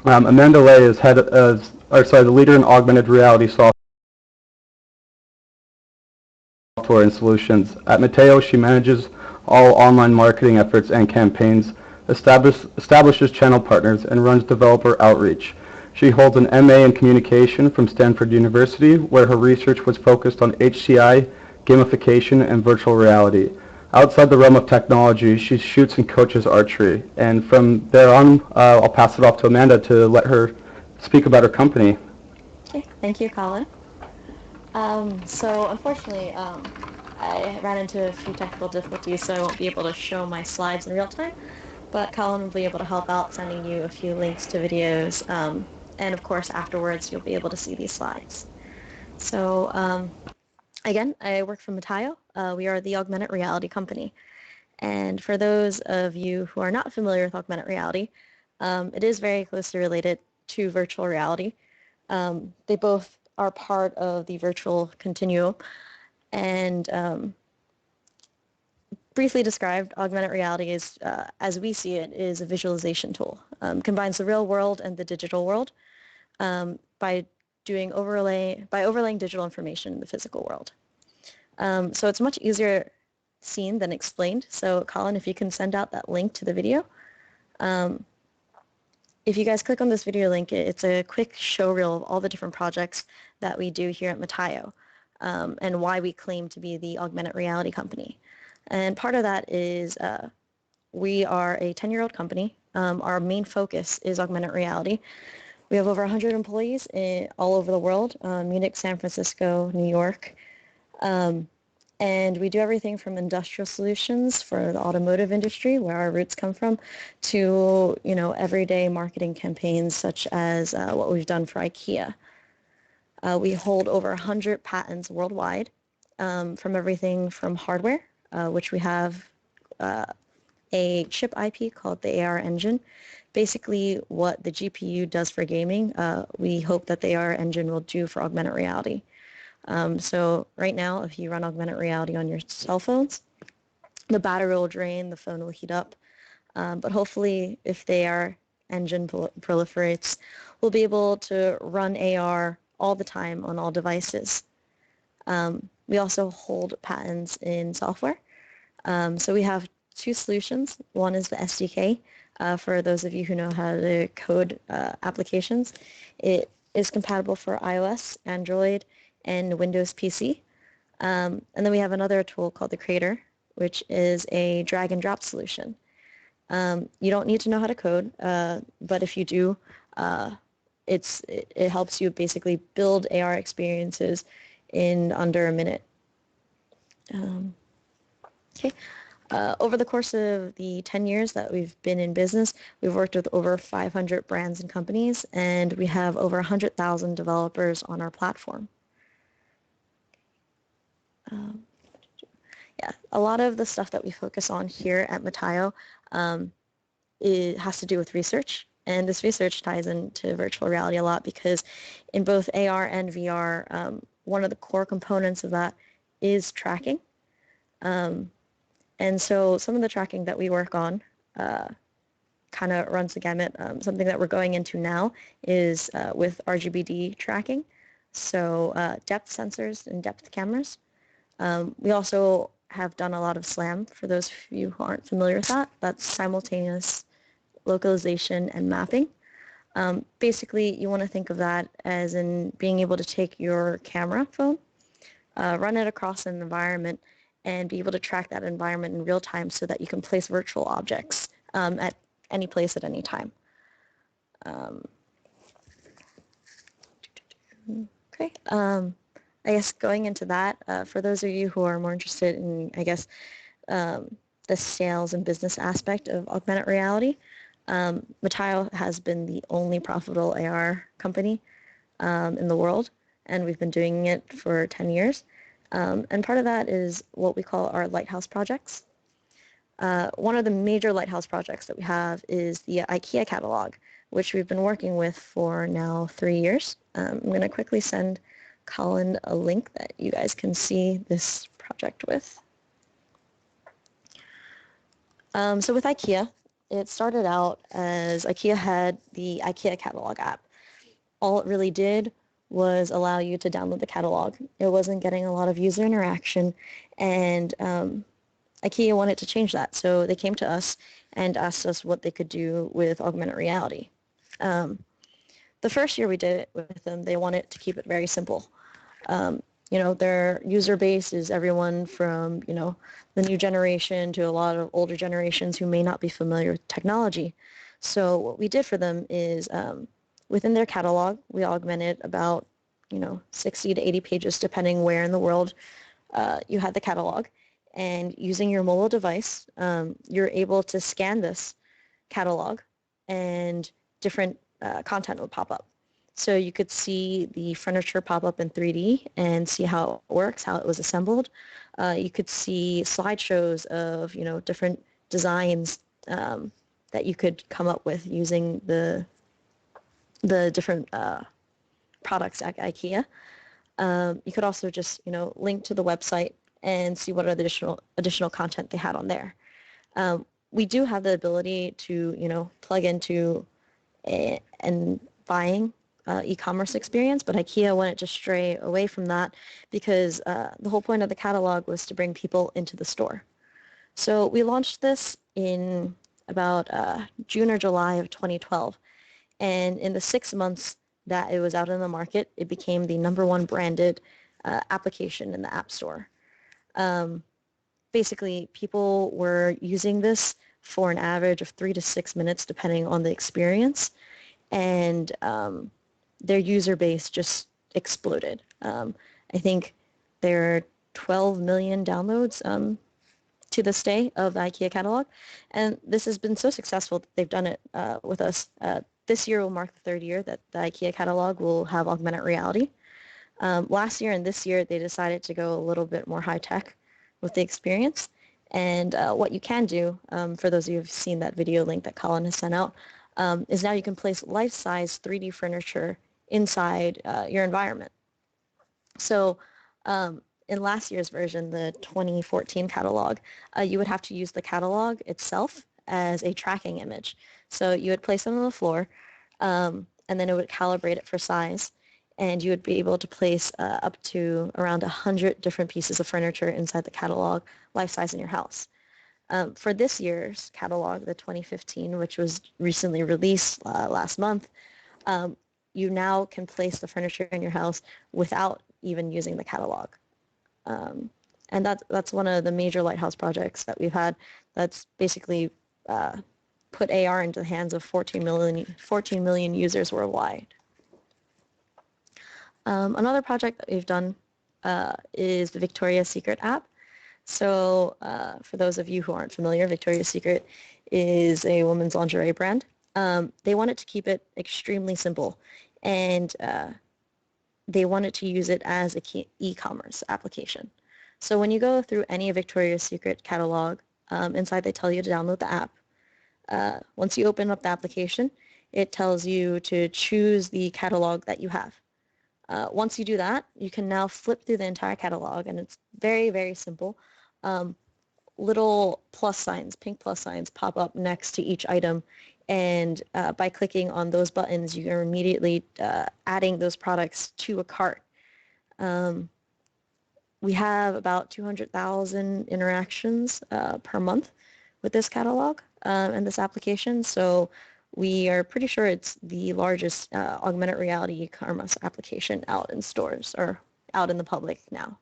Amanda Lay is the leader in augmented reality software and solutions. At Metaio, she manages all online marketing efforts and campaigns, establishes channel partners, and runs developer outreach. She holds an MA in communication from Stanford University, where her research was focused on HCI, gamification, and virtual reality. Outside the realm of technology, she shoots and coaches archery. And from there on, I'll pass it off to Amanda to let her speak about her company. Okay, thank you, Colin. So unfortunately, I ran into a few technical difficulties, so I won't be able to show my slides in real time, but Colin will be able to help out sending you a few links to videos, and of course afterwards you'll be able to see these slides. So again, I work for Metaio. We are the augmented reality company. And for those of you who are not familiar with augmented reality, it is very closely related to virtual reality. They both are part of the virtual continuum. And briefly described, augmented reality is, as we see it, is a visualization tool. Combines the real world and the digital world by overlaying digital information in the physical world. So it's much easier seen than explained. So Colin, if you can send out that link to the video. If you guys click on this video link, it's a quick showreel of all the different projects that we do here at Metaio, and why we claim to be the augmented reality company. And part of that is we are a 10-year-old company. Our main focus is augmented reality. We have over 100 employees all over the world, Munich, San Francisco, New York. And we do everything from industrial solutions for the automotive industry, where our roots come from, to everyday marketing campaigns such as what we've done for Ikea. We hold over 100 patents worldwide, from everything from hardware, which we have a chip IP called the AR engine. Basically, what the GPU does for gaming, we hope that the AR engine will do for augmented reality. So right now, if you run augmented reality on your cell phones, the battery will drain, the phone will heat up. But hopefully, if the AR engine proliferates, we'll be able to run AR all the time on all devices. We also hold patents in software. So we have two solutions. One is the SDK. For those of you who know how to code applications, it is compatible for iOS, Android, and Windows PC. And then we have another tool called the Creator, which is a drag and drop solution. You don't need to know how to code, but if you do, it helps you basically build AR experiences in under a minute. Okay. Over the course of the 10 years that we've been in business, we've worked with over 500 brands and companies, and we have over 100,000 developers on our platform. Yeah, a lot of the stuff that we focus on here at Metaio it has to do with research, and this research ties into virtual reality a lot because in both AR and VR, one of the core components of that is tracking. And so some of the tracking that we work on kind of runs the gamut. Something that we're going into now is with RGBD tracking, so depth sensors and depth cameras. We also have done a lot of SLAM. For those of you who aren't familiar with that, that's simultaneous localization and mapping. Basically, you want to think of that as in being able to take your camera phone, run it across an environment, and be able to track that environment in real time so that you can place virtual objects at any place at any time. Okay. I guess going into that, for those of you who are more interested in, I guess, the sales and business aspect of augmented reality, Metaio has been the only profitable AR company in the world, and we've been doing it for 10 years. And part of that is what we call our lighthouse projects. One of the major lighthouse projects that we have is the Ikea Catalog, which we've been working with for now 3 years. I'm going to quickly send Colin a link that you guys can see this project with. So with Ikea, it started out as IKEA had the IKEA Catalog app. All it really did was allow you to download the catalog. It wasn't getting a lot of user interaction, and IKEA wanted to change that. So they came to us and asked us what they could do with augmented reality. The first year we did it with them, they wanted to keep it very simple. Their user base is everyone from, the new generation to a lot of older generations who may not be familiar with technology. So what we did for them is within their catalog, we augmented about, 60 to 80 pages, depending where in the world you had the catalog. And using your mobile device, you're able to scan this catalog and different content would pop up. So you could see the furniture pop up in 3D and see how it works, how it was assembled. You could see slideshows of, different designs that you could come up with using the different products at IKEA. You could also just, link to the website and see what additional content they had on there. We do have the ability to, plug into and buying e-commerce experience, but IKEA wanted to stray away from that because the whole point of the catalog was to bring people into the store. So we launched this in about June or July of 2012, and in the 6 months that it was out in the market, it became the #1 branded application in the App Store. Basically, people were using this for an average of 3 to 6 minutes, depending on the experience, and their user base just exploded. I think there are 12 million downloads to this day of the IKEA catalog, and this has been so successful that they've done it with us. This year will mark the 3rd year that the IKEA catalog will have augmented reality. Last year and this year, they decided to go a little bit more high-tech with the experience. And what you can do, for those of you who have seen that video link that Colin has sent out, is now you can place life-size 3D furniture inside your environment. So in last year's version, the 2014 catalog, you would have to use the catalog itself as a tracking image. So you would place it on the floor, and then it would calibrate it for size, and you would be able to place up to around 100 different pieces of furniture inside the catalog, life-size in your house. For this year's catalog, the 2015, which was recently released last month, you now can place the furniture in your house without even using the catalog. And that's one of the major lighthouse projects that we've had that's basically put AR into the hands of 14 million users worldwide. Another project that we've done is the Victoria's Secret app. So for those of you who aren't familiar, Victoria's Secret is a women's lingerie brand. They wanted to keep it extremely simple, and they wanted to use it as an e-commerce application. So when you go through any Victoria's Secret catalog, inside they tell you to download the app. Once you open up the application, it tells you to choose the catalog that you have. Once you do that, you can now flip through the entire catalog, and it's very, very simple. Little plus signs, pink plus signs, pop up next to each item, and by clicking on those buttons, you are immediately adding those products to a cart. We have about 200,000 interactions per month with this catalog and this application, so we are pretty sure it's the largest augmented reality e-commerce application out in stores or out in the public now.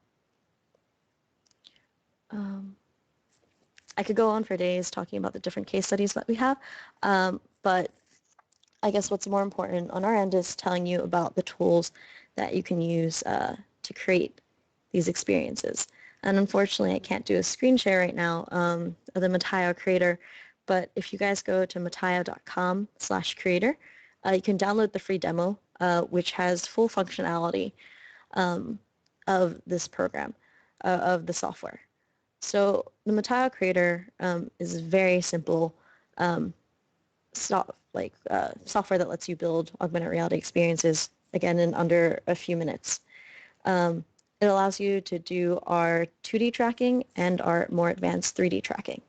I could go on for days talking about the different case studies that we have, but I guess what's more important on our end is telling you about the tools that you can use to create these experiences. And unfortunately, I can't do a screen share right now of the Metaio creator, but if you guys go to metaio.com/creator, you can download the free demo, which has full functionality of this program, of the software. So the Metaio creator is very simple software that lets you build augmented reality experiences, again, in under a few minutes. It allows you to do our 2D tracking and our more advanced 3D tracking.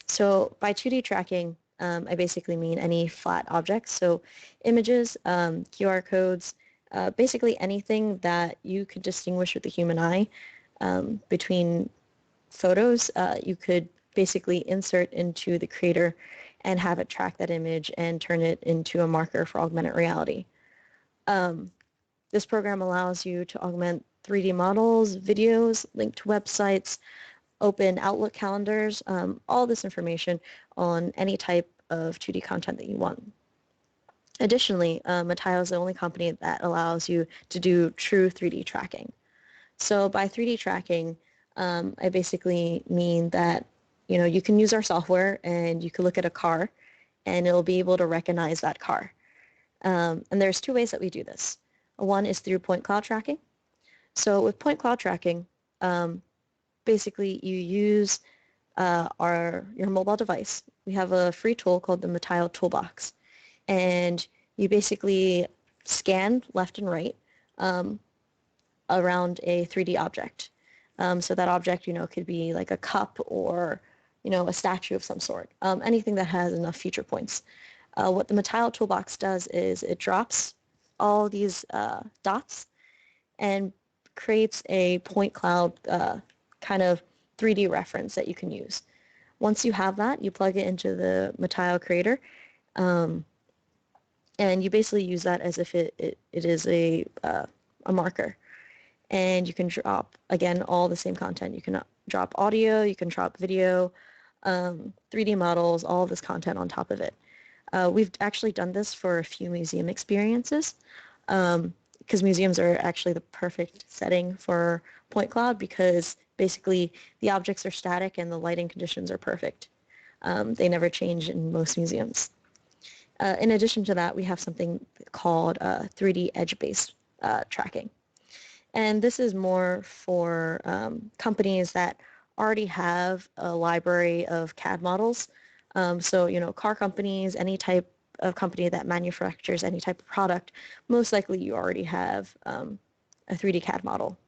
So by 2D tracking, I basically mean any flat objects. So images, QR codes, basically anything that you could distinguish with the human eye between photos, you could basically insert into the creator and have it track that image and turn it into a marker for augmented reality. This program allows you to augment 3D models, videos, link to websites, open Outlook calendars, all this information on any type of 2D content that you want. Additionally, Metaio is the only company that allows you to do true 3D tracking. So by 3D tracking, I basically mean that you can use our software and you can look at a car and it'll be able to recognize that car. And there's two ways that we do this. One is through point cloud tracking. So with point cloud tracking, basically you use your mobile device. We have a free tool called the Metaio Toolbox, and you basically scan left and right around a 3D object. So that object, could be like a cup or, a statue of some sort, anything that has enough feature points. What the Metaio Toolbox does is it drops all these dots and creates a point cloud kind of 3D reference that you can use. Once you have that, you plug it into the Metaio creator, and you basically use that as if it is a marker. And you can drop, again, all the same content. You can drop audio, you can drop video, 3D models, all of this content on top of it. We've actually done this for a few museum experiences, because museums are actually the perfect setting for point cloud, because basically the objects are static and the lighting conditions are perfect. They never change in most museums. In addition to that, we have something called 3D edge-based tracking. And this is more for companies that already have a library of CAD models. So, car companies, any type of company that manufactures any type of product, most likely you already have a 3D CAD model.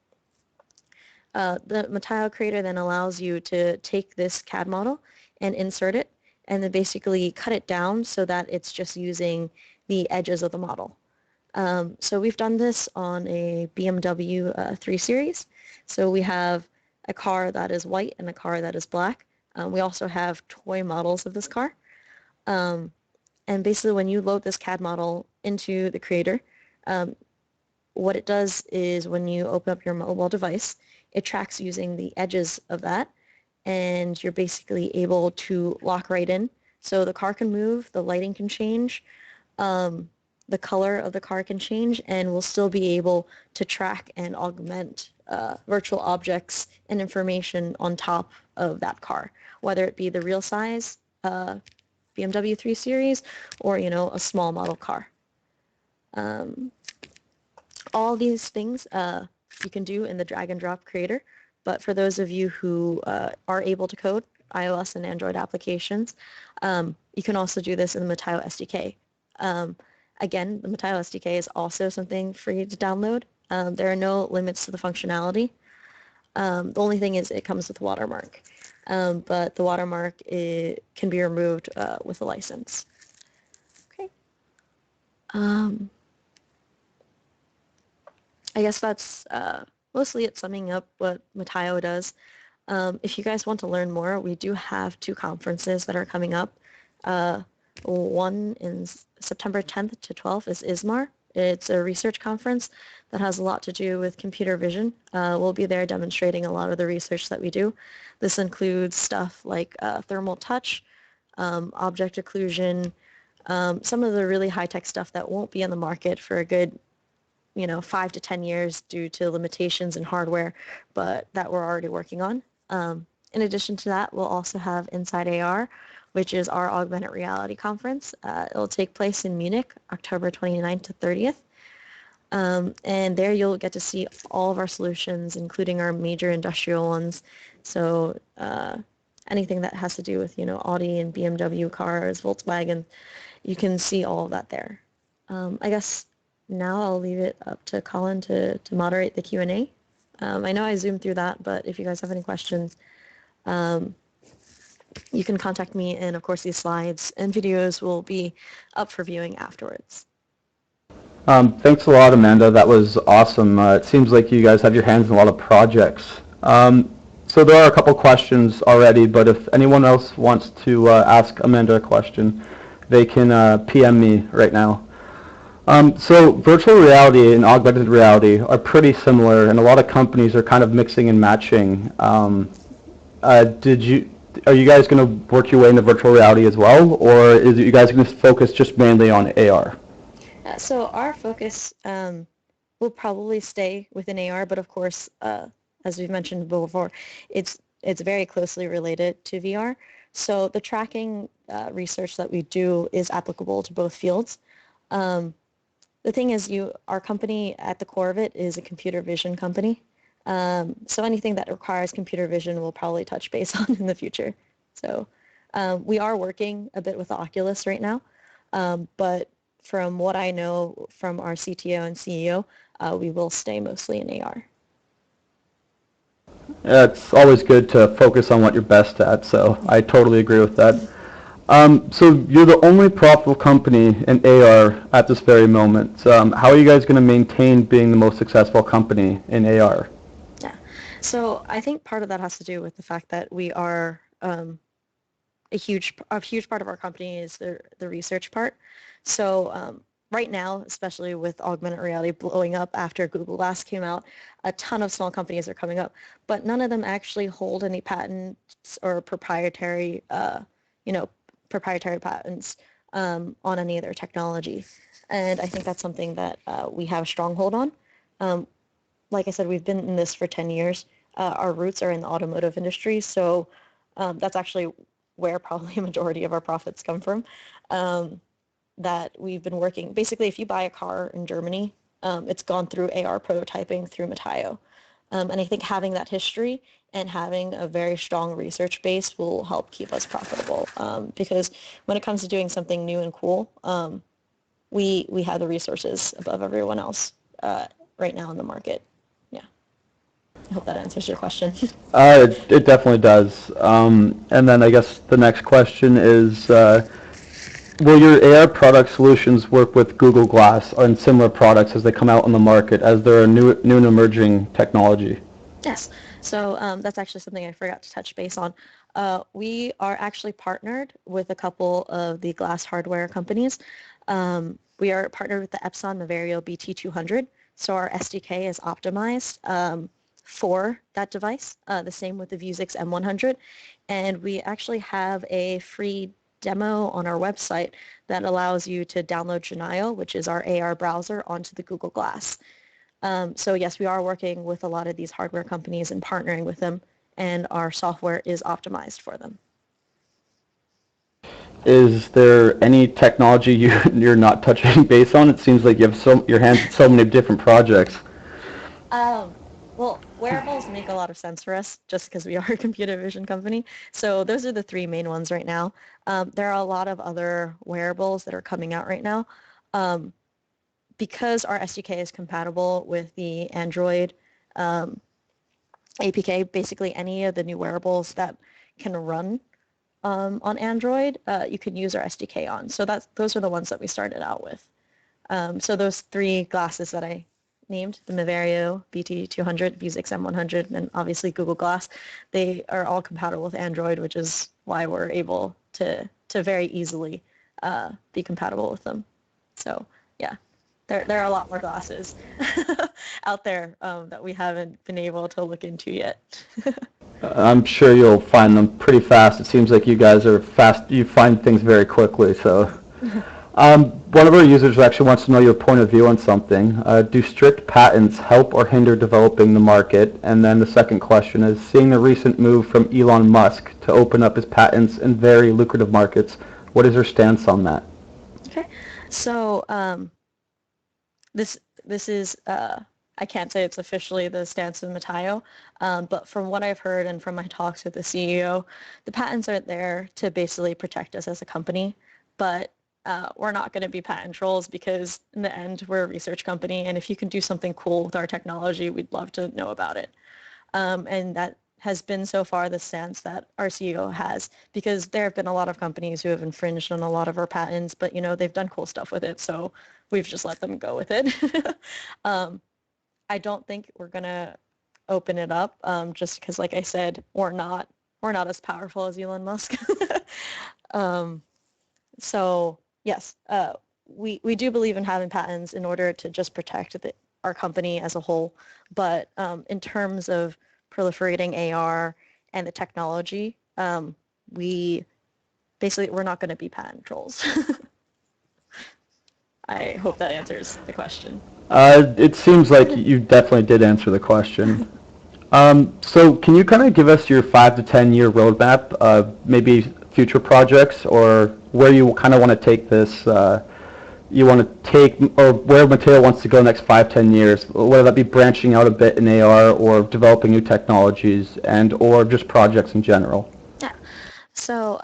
The Metaio creator then allows you to take this CAD model and insert it, and then basically cut it down so that it's just using the edges of the model. So we've done this on a BMW 3 Series. So we have a car that is white and a car that is black. We also have toy models of this car. And basically when you load this CAD model into the creator, what it does is when you open up your mobile device, it tracks using the edges of that, and you're basically able to lock right in. So the car can move, the lighting can change, the color of the car can change, and we'll still be able to track and augment virtual objects and information on top of that car, whether it be the real size BMW 3 Series or, a small model car. All these things you can do in the drag and drop creator, but for those of you who are able to code iOS and Android applications, you can also do this in the Metaio SDK. Again, the Metaio SDK is also something free to download. There are no limits to the functionality. The only thing is it comes with a watermark, but the watermark can be removed with a license. Okay. I guess that's mostly it, summing up what Metaio does. If you guys want to learn more, we do have 2 conferences that are coming up. One in September 10th to 12th is ISMAR. It's a research conference that has a lot to do with computer vision. We'll be there demonstrating a lot of the research that we do. This includes stuff like thermal touch, object occlusion, some of the really high-tech stuff that won't be on the market for a good 5 to 10 years due to limitations in hardware, but that we're already working on. In addition to that, we'll also have Inside AR, which is our augmented reality conference. It'll take place in Munich, October 29th to 30th. And there you'll get to see all of our solutions, including our major industrial ones. So anything that has to do with, Audi and BMW cars, Volkswagen, you can see all of that there. I guess now I'll leave it up to Colin to moderate the Q&A. I know I zoomed through that, but if you guys have any questions, you can contact me, and of course these slides and videos will be up for viewing afterwards. Thanks a lot, Amanda. That was awesome. It seems like you guys have your hands in a lot of projects. So there are a couple questions already, but if anyone else wants to ask Amanda a question, they can PM me right now. So virtual reality and augmented reality are pretty similar, and a lot of companies are kind of mixing and matching. Are you guys going to work your way into virtual reality as well, or is you guys going to focus just mainly on AR? So our focus will probably stay within AR, but of course, as we've mentioned before, it's very closely related to VR. So the tracking research that we do is applicable to both fields. The thing is, our company at the core of it is a computer vision company. So anything that requires computer vision we'll probably touch base on in the future. So we are working a bit with the Oculus right now, but from what I know from our CTO and CEO, we will stay mostly in AR. Yeah, it's always good to focus on what you're best at, so I totally agree with that. So you're the only profitable company in AR at this very moment. How are you guys going to maintain being the most successful company in AR? Yeah, so I think part of that has to do with the fact that we are a huge part of our company is the research part. So right now, especially with augmented reality blowing up after Google Glass came out, a ton of small companies are coming up, but none of them actually hold any patents or proprietary patents on any of their technology. And I think that's something that we have a stronghold on. Like I said, we've been in this for 10 years. Our roots are in the automotive industry, so that's actually where probably a majority of our profits come from. That we've been working. Basically, if you buy a car in Germany, it's gone through AR prototyping through Metaio. And I think having that history and having a very strong research base will help keep us profitable. Because when it comes to doing something new and cool, we have the resources above everyone else right now in the market. Yeah. I hope that answers your question. It definitely does. And then I guess the next question is, will your AR product solutions work with Google Glass and similar products as they come out on the market, as they're a new and emerging technology? Yes. So that's actually something I forgot to touch base on. We are actually partnered with a couple of the glass hardware companies. We are partnered with the Epson Metaio BT200. So our SDK is optimized for that device. The same with the Vuzix M100. And we actually have a free demo on our website that allows you to download Genio, which is our AR browser, onto the Google Glass. So yes, we are working with a lot of these hardware companies and partnering with them, and our software is optimized for them. Is there any technology you're not touching base on? It seems like you have your hands in so many different projects. Well, wearables make a lot of sense for us just because we are a computer vision company. So those are the three main ones right now. There are a lot of other wearables that are coming out right now. Because our SDK is compatible with the Android APK, basically any of the new wearables that can run on Android, you can use our SDK on. So those are the ones that we started out with. So those three glasses that I named, the Metaio BT200, Vuzix M100, and obviously Google Glass, they are all compatible with Android, which is why we're able to very easily be compatible with them. So yeah, there are a lot more glasses out there that we haven't been able to look into yet. I'm sure you'll find them pretty fast. It seems like you guys are fast. You find things very quickly. So, one of our users actually wants to know your point of view on something. Do strict patents help or hinder developing the market? And then the second question is, seeing the recent move from Elon Musk to open up his patents in very lucrative markets, what is your stance on that? Okay, so this is I can't say it's officially the stance of Metaio, but from what I've heard and from my talks with the CEO, the patents are there to basically protect us as a company, but we're not going to be patent trolls because in the end we're a research company, and if you can do something cool with our technology, we'd love to know about it. And that has been so far the stance that our CEO has, because there have been a lot of companies who have infringed on a lot of our patents, but they've done cool stuff with it, so we've just let them go with it. I don't think we're gonna open it up, just because, like I said, we're not as powerful as Elon Musk. So yes, we do believe in having patents in order to just protect our company as a whole, but in terms of proliferating AR and the technology, we're not going to be patent trolls. I hope that answers the question. It seems like you definitely did answer the question. So can you kind of give us your 5 to 10 year roadmap of maybe future projects, or where you kind of want to take this, or where Metaio wants to go next 5-10 years, whether that be branching out a bit in AR or developing new technologies or just projects in general? Yeah. So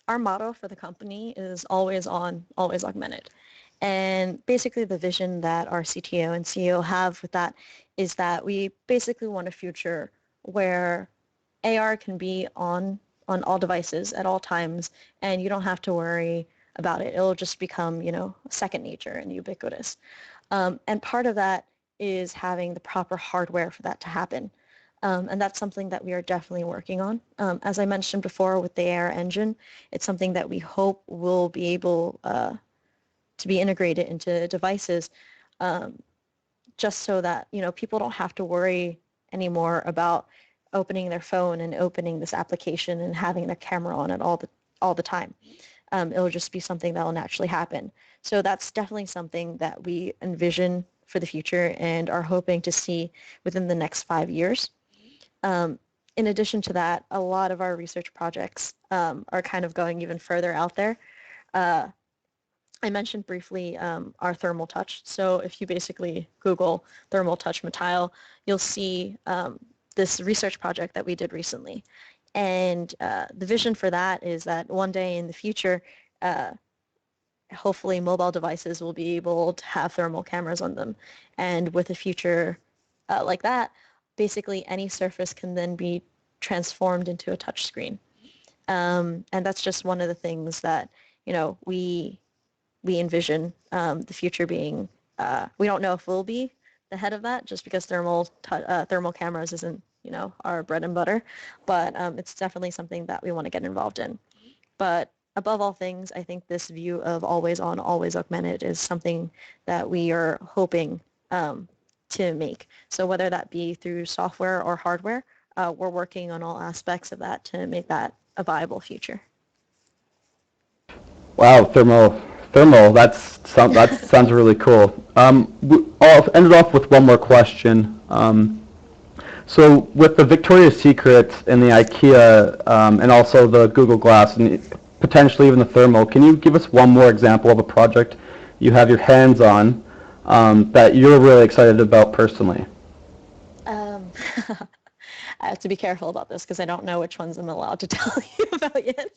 our motto for the company is always on, always augmented. And basically the vision that our CTO and CEO have with that is that we basically want a future where AR can be on all devices at all times, and you don't have to worry about it. It'll just become, second nature and ubiquitous. And part of that is having the proper hardware for that to happen. And that's something that we are definitely working on. As I mentioned before with the AR engine, it's something that we hope will be able to be integrated into devices, just so that people don't have to worry anymore about opening their phone and opening this application and having their camera on it all the time. It'll just be something that will naturally happen. So that's definitely something that we envision for the future and are hoping to see within the next 5 years. In addition to that, a lot of our research projects are kind of going even further out there. I mentioned briefly our thermal touch. So if you basically Google thermal touch Metaio, you'll see this research project that we did recently. And the vision for that is that one day in the future, hopefully mobile devices will be able to have thermal cameras on them. And with a future like that, basically any surface can then be transformed into a touch screen. And that's just one of the things that, we envision the future being. We don't know if we'll be the head of that, just because thermal cameras isn't, our bread and butter, but it's definitely something that we want to get involved in. But above all things, I think this view of always on, always augmented is something that we are hoping to make. So whether that be through software or hardware, we're working on all aspects of that to make that a viable future. Wow, thermal, that sounds really cool. I'll end it off with one more question. So with the Victoria's Secret and the Ikea, and also the Google Glass, and potentially even the thermal, can you give us one more example of a project you have your hands on that you're really excited about personally? I have to be careful about this because I don't know which ones I'm allowed to tell you about yet.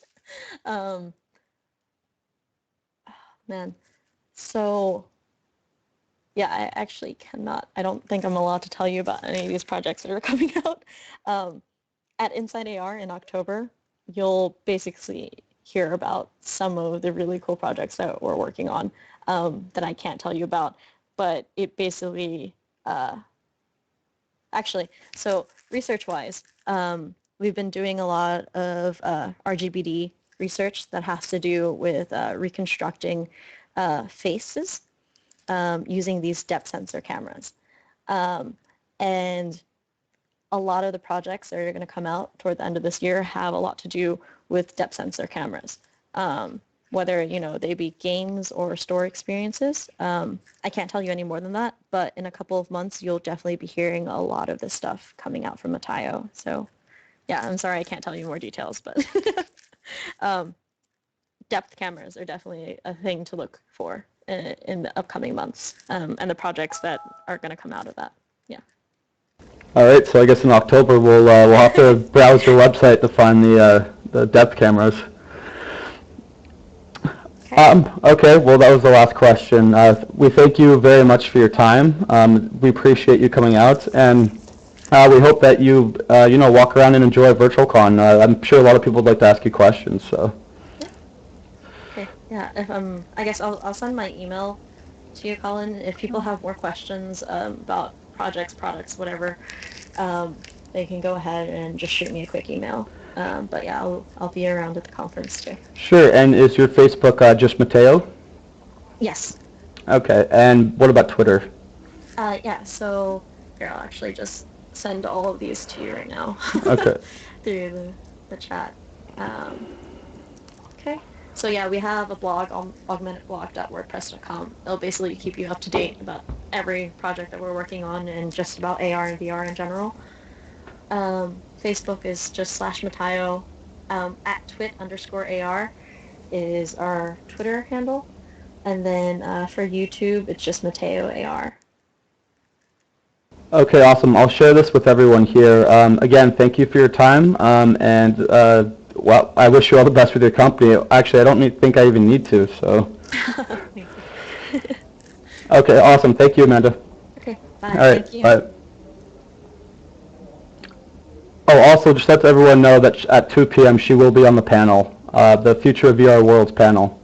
Man. So, yeah, I actually cannot. I don't think I'm allowed to tell you about any of these projects that are coming out. At Inside AR in October, you'll basically hear about some of the really cool projects that we're working on that I can't tell you about. But it basically, so research-wise, we've been doing a lot of RGBD research that has to do with reconstructing faces using these depth sensor cameras. And a lot of the projects that are going to come out toward the end of this year have a lot to do with depth sensor cameras. Whether, they be games or store experiences. I can't tell you any more than that, but in a couple of months, you'll definitely be hearing a lot of this stuff coming out from Metaio. So, yeah, I'm sorry I can't tell you more details, but depth cameras are definitely a thing to look for in the upcoming months, and the projects that are going to come out of that. Yeah. All right, so I guess in October we'll have to browse your website to find the depth cameras. Okay, well, that was the last question. We thank you very much for your time. We appreciate you coming out, and We hope that you, walk around and enjoy VirtualCon. I'm sure a lot of people would like to ask you questions, so. Yeah. Okay. Yeah. If I guess I'll send my email to you, Colin. If people have more questions about projects, products, whatever, they can go ahead and just shoot me a quick email. But yeah, I'll be around at the conference too. Sure, and is your Facebook just Metaio? Yes. Okay, and what about Twitter? Yeah. So here, I'll actually just send all of these to you right now Okay. through the chat. Um, okay. So yeah, we have a blog, augmentedblog.wordpress.com. It'll basically keep you up to date about every project that we're working on and just about AR and VR in general. Facebook is just /Metaio. At @twit_AR is our Twitter handle. And then for YouTube, it's just Metaio AR. Okay, awesome. I'll share this with everyone here. Again, thank you for your time, and well, I wish you all the best with your company. Actually, I don't think I even need to, so. Thank you. Okay, awesome. Thank you, Amanda. Okay, bye. All right, Thank you. bye. Oh, also, just let everyone know that at 2 p.m. she will be on the panel, the Future of VR Worlds panel.